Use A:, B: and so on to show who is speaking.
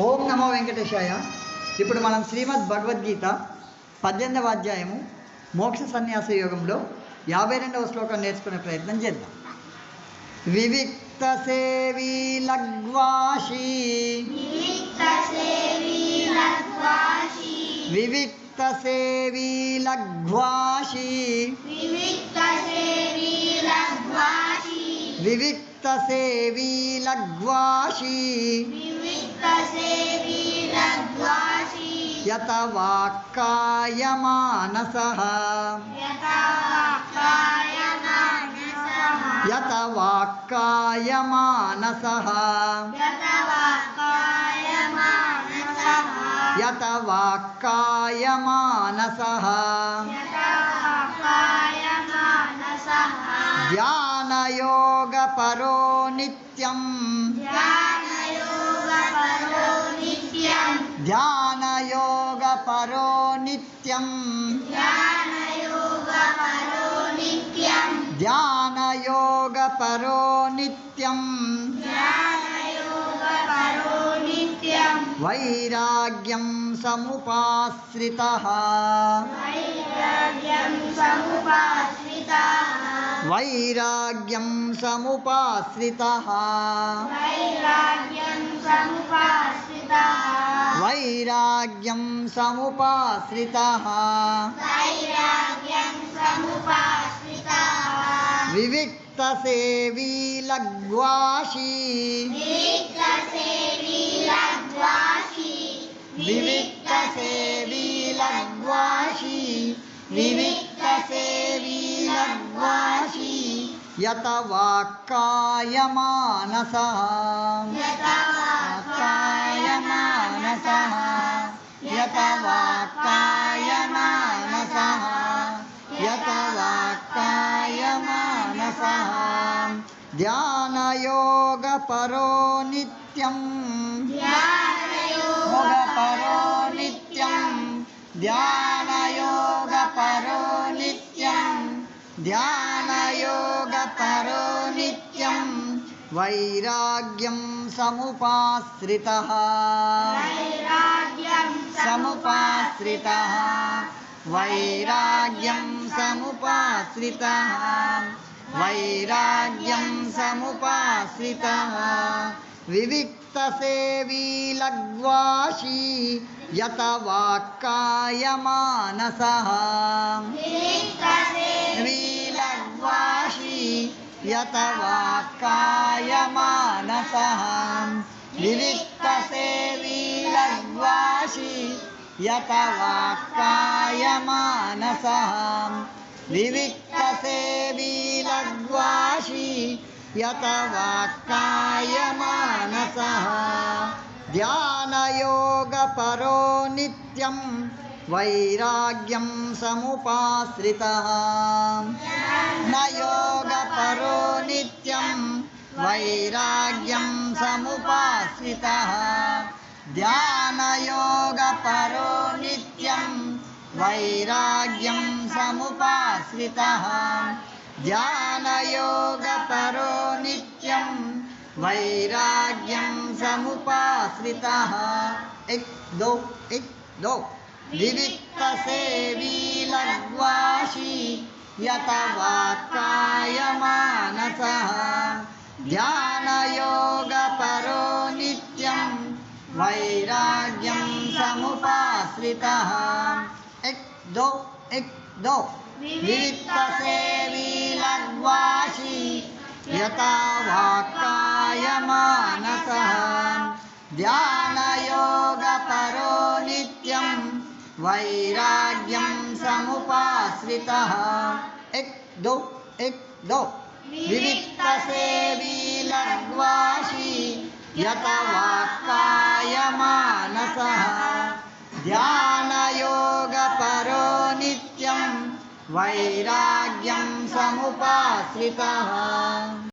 A: ఓం నమో వెంకటేశాయ. ఇప్పుడు మనం శ్రీమద్ భగవద్గీత 18వ అధ్యాయము మోక్ష సన్యాస యోగంలో 52వ శ్లోకం నేర్చుకునే ప్రయత్నం చేద్దాం. వివిక్త సేవీ లగ్వాషి వివిక్త సేవీ లగ్వాషి వివిక్త సేవీ లగ్వాషి యత వాక్కాయ మానసః యత వాక్కాయ మానసః యత వాక్కాయ మానసః ధ్యానయోగపరో నిత్యం ధ్యానయోగపరో నిత్యం ధ్యానయోగపరో నిత్యం వైరాగ్యం సముపాశ్రితః వైరాగ్యం సముపాశ్రితః వైరాగ్యం సముపాశ్రితః వివిక్త సేవీ లగ్వాషి వివిక్త సేవీ లగ్వాషి వివిక్త సేవీ లగ్వాషి యత వాక్కాయ మానసః వాక్కాయ మానసః యత వాక్కాయ మానసః యత వాక్కాయ మానసః ధ్యానయోగపరో నిత్యం ధ్యానయోగపరో నిత్యం ధ్యానయోగపరో నిత్యం ధ్యానయోగపరో నిత్యం వైరాగ్యం సముపాశ్రితః సముపాశ్రితః వైరాగ్యం సముపాశ్రితః వైరాగ్యం సముపాశ్రితః వివిక్త సేవీ లగ్వాషి యత వాక్కాయ మానసః లగ్వాషి యత వాక్కాయ మానసః వివిక్త సేవీ లగ్వాషి యత వాక్కాయ మానసః వివిక్త సేవీ లగ్వాషి యత వాక్కాయ మానసః ధ్యానయోగపరో నిత్యం వైరాగ్యం సముపాశ్రితః ధ్యానయోగపరో నిత్యం వైరాగ్యం సముపాశ్రితః ధ్యానయోగపరో నిత్యం వైరాగ్యం సముపాశ్రితః ధ్యానయోగపరో నిత్యం వైరాగ్యం సముపాశ్రితః వివిక్త సేవీ లగ్వాషి యత వాక్కాయ మానసః ధ్యానయోగపరో నిత్యం వైరాగ్యం సముపాశ్రితః వివిక్త సేవీ లగ్వాషి యత వాక్కాయ మానసః ధ్యానయోగపరో నిత్యం వైరాగ్యం సముపాశ్రితః వివిక్త సేవీ లగ్వాషి యత వాక్కాయ మానసః ధ్యానయోగపరో నిత్యం వైరాగ్యం సముపాశ్రితః.